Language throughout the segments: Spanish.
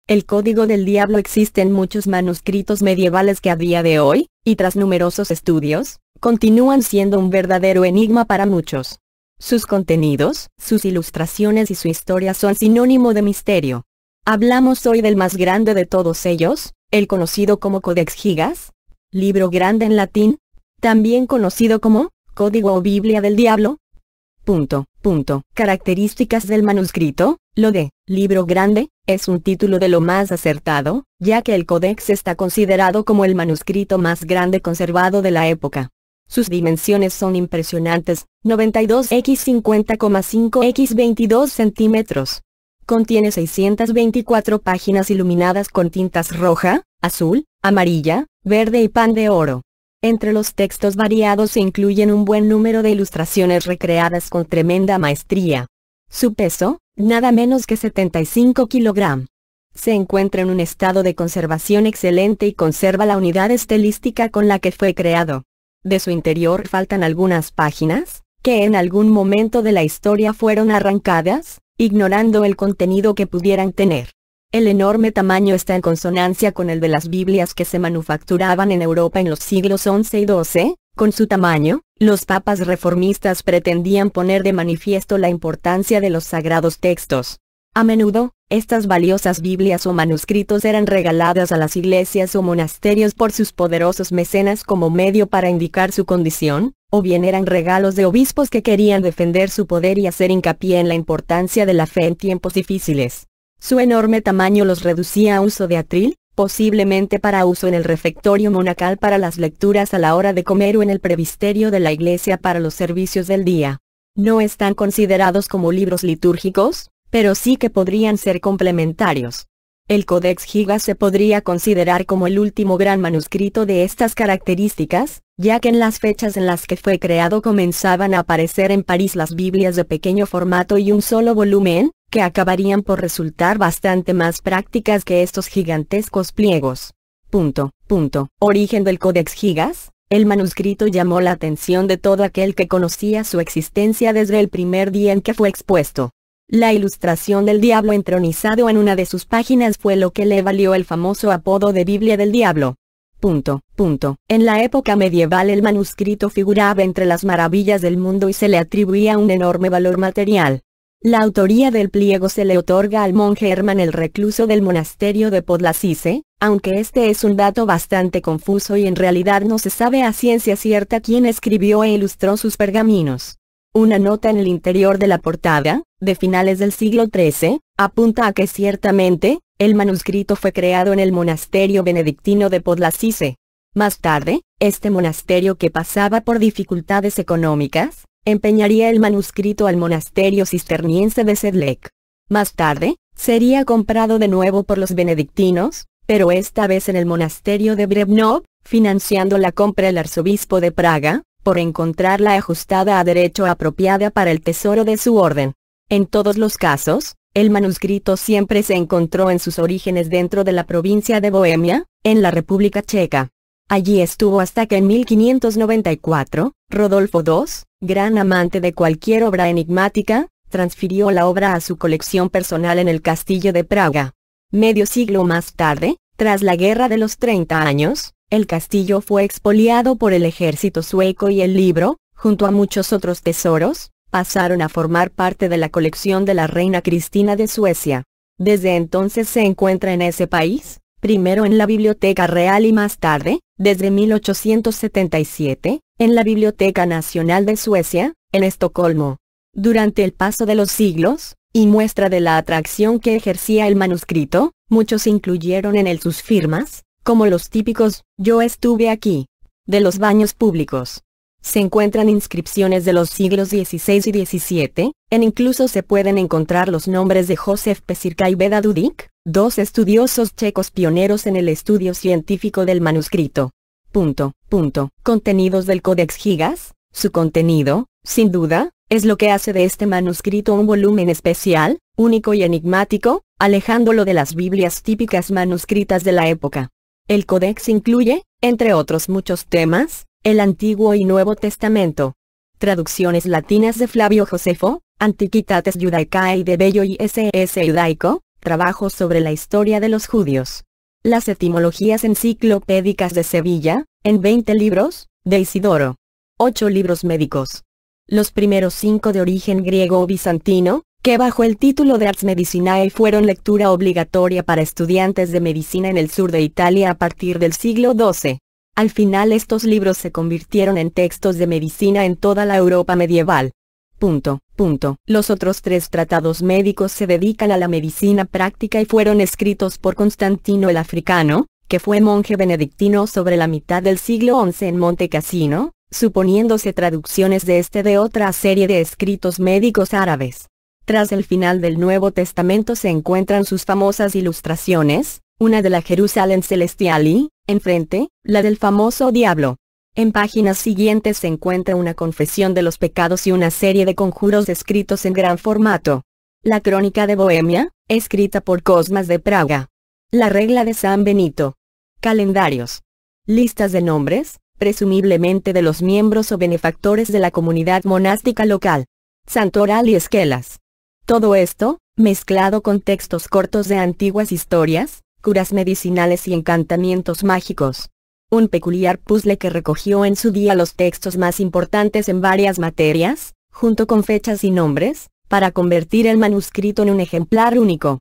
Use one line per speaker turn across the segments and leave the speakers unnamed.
El Código del Diablo existe en muchos manuscritos medievales que a día de hoy, y tras numerosos estudios, continúan siendo un verdadero enigma para muchos. Sus contenidos, sus ilustraciones y su historia son sinónimo de misterio. Hablamos hoy del más grande de todos ellos, el conocido como Codex Gigas, libro grande en latín, también conocido como Código o Biblia del Diablo. Características del manuscrito. Lo de libro grande es un título de lo más acertado, ya que el Codex está considerado como el manuscrito más grande conservado de la época. Sus dimensiones son impresionantes, 92x 50,5x 22 centímetros. Contiene 624 páginas iluminadas con tintas roja, azul, amarilla, verde y pan de oro. Entre los textos variados se incluyen un buen número de ilustraciones recreadas con tremenda maestría. Su peso, nada menos que 75 kilogramos. Se encuentra en un estado de conservación excelente y conserva la unidad estilística con la que fue creado. De su interior faltan algunas páginas, que en algún momento de la historia fueron arrancadas, ignorando el contenido que pudieran tener. El enorme tamaño está en consonancia con el de las Biblias que se manufacturaban en Europa en los siglos XI y XII. Con su tamaño, los papas reformistas pretendían poner de manifiesto la importancia de los sagrados textos. A menudo, estas valiosas Biblias o manuscritos eran regaladas a las iglesias o monasterios por sus poderosos mecenas como medio para indicar su condición, o bien eran regalos de obispos que querían defender su poder y hacer hincapié en la importancia de la fe en tiempos difíciles. Su enorme tamaño los reducía a uso de atril, posiblemente para uso en el refectorio monacal para las lecturas a la hora de comer o en el presbiterio de la iglesia para los servicios del día. No están considerados como libros litúrgicos, pero sí que podrían ser complementarios. El Codex Gigas se podría considerar como el último gran manuscrito de estas características, ya que en las fechas en las que fue creado comenzaban a aparecer en París las Biblias de pequeño formato y un solo volumen, que acabarían por resultar bastante más prácticas que estos gigantescos pliegos. Origen del Codex Gigas. El manuscrito llamó la atención de todo aquel que conocía su existencia desde el primer día en que fue expuesto. La ilustración del diablo entronizado en una de sus páginas fue lo que le valió el famoso apodo de Biblia del Diablo. En la época medieval el manuscrito figuraba entre las maravillas del mundo y se le atribuía un enorme valor material. La autoría del pliego se le otorga al monje Herman el recluso del monasterio de Podlazice, aunque este es un dato bastante confuso y en realidad no se sabe a ciencia cierta quién escribió e ilustró sus pergaminos. Una nota en el interior de la portada, de finales del siglo XIII, apunta a que ciertamente, el manuscrito fue creado en el monasterio benedictino de Podlazice. Más tarde, este monasterio, que pasaba por dificultades económicas, empeñaría el manuscrito al monasterio cisterciense de Sedlec. Más tarde, sería comprado de nuevo por los benedictinos, pero esta vez en el monasterio de Brevnov, financiando la compra el arzobispo de Praga, por encontrarla ajustada a derecho apropiada para el tesoro de su orden. En todos los casos, el manuscrito siempre se encontró en sus orígenes dentro de la provincia de Bohemia, en la República Checa. Allí estuvo hasta que en 1594, Rodolfo II, gran amante de cualquier obra enigmática, transfirió la obra a su colección personal en el castillo de Praga. Medio siglo más tarde, tras la Guerra de los 30 años, el castillo fue expoliado por el ejército sueco y el libro, junto a muchos otros tesoros, pasaron a formar parte de la colección de la reina Cristina de Suecia. Desde entonces se encuentra en ese país, primero en la Biblioteca Real y más tarde, desde 1877, en la Biblioteca Nacional de Suecia, en Estocolmo. Durante el paso de los siglos, y muestra de la atracción que ejercía el manuscrito, muchos incluyeron en él sus firmas, como los típicos «Yo estuve aquí», de los baños públicos. Se encuentran inscripciones de los siglos XVI y XVII, incluso se pueden encontrar los nombres de Josef Pesirka y Beda Dudik, dos estudiosos checos pioneros en el estudio científico del manuscrito. Contenidos del Codex Gigas. Su contenido, sin duda, es lo que hace de este manuscrito un volumen especial, único y enigmático, alejándolo de las Biblias típicas manuscritas de la época. El Codex incluye, entre otros muchos temas, el Antiguo y Nuevo Testamento. Traducciones latinas de Flavio Josefo, Antiquitates Judaicae de Bello y S.S. Judaico, Trabajos sobre la historia de los judíos. Las etimologías enciclopédicas de Sevilla, en 20 libros, de Isidoro. 8 libros médicos. Los primeros 5 de origen griego o bizantino, que bajo el título de Ars Medicinae fueron lectura obligatoria para estudiantes de medicina en el sur de Italia a partir del siglo XII. Al final estos libros se convirtieron en textos de medicina en toda la Europa medieval. Los otros 3 tratados médicos se dedican a la medicina práctica y fueron escritos por Constantino el Africano, que fue monje benedictino sobre la mitad del siglo XI en Monte Cassino, suponiéndose traducciones de otra serie de escritos médicos árabes. Tras el final del Nuevo Testamento se encuentran sus famosas ilustraciones, una de la Jerusalem Celestiali, enfrente, la del famoso diablo. En páginas siguientes se encuentra una confesión de los pecados y una serie de conjuros escritos en gran formato. La Crónica de Bohemia, escrita por Cosmas de Praga. La Regla de San Benito. Calendarios. Listas de nombres, presumiblemente de los miembros o benefactores de la comunidad monástica local. Santoral y esquelas. Todo esto, mezclado con textos cortos de antiguas historias, curas medicinales y encantamientos mágicos. Un peculiar puzzle que recogió en su día los textos más importantes en varias materias, junto con fechas y nombres, para convertir el manuscrito en un ejemplar único.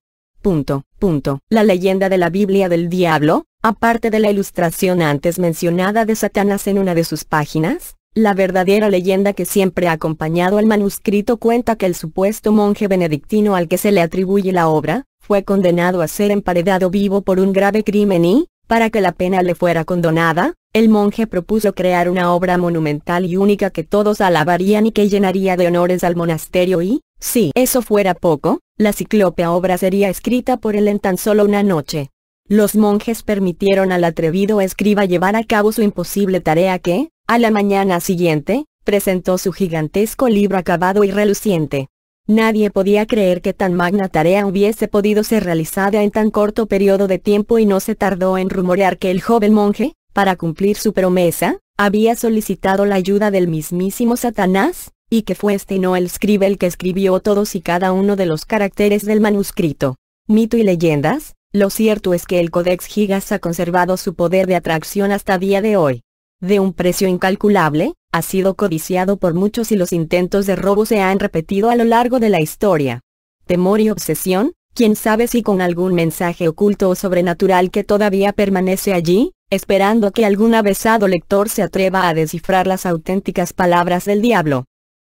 La leyenda de la Biblia del Diablo, aparte de la ilustración antes mencionada de Satanás en una de sus páginas, la verdadera leyenda que siempre ha acompañado al manuscrito cuenta que el supuesto monje benedictino al que se le atribuye la obra, fue condenado a ser emparedado vivo por un grave crimen y, para que la pena le fuera condonada, el monje propuso crear una obra monumental y única que todos alabarían y que llenaría de honores al monasterio y, si eso fuera poco, la ciclópea obra sería escrita por él en tan solo una noche. Los monjes permitieron al atrevido escriba llevar a cabo su imposible tarea que, a la mañana siguiente, presentó su gigantesco libro acabado y reluciente. Nadie podía creer que tan magna tarea hubiese podido ser realizada en tan corto periodo de tiempo y no se tardó en rumorear que el joven monje, para cumplir su promesa, había solicitado la ayuda del mismísimo Satanás, y que fue este y no el escriba el que escribió todos y cada uno de los caracteres del manuscrito. Mito y leyendas, lo cierto es que el Codex Gigas ha conservado su poder de atracción hasta día de hoy. De un precio incalculable, ha sido codiciado por muchos y los intentos de robo se han repetido a lo largo de la historia. Temor y obsesión, quién sabe si con algún mensaje oculto o sobrenatural que todavía permanece allí, esperando que algún avesado lector se atreva a descifrar las auténticas palabras del diablo.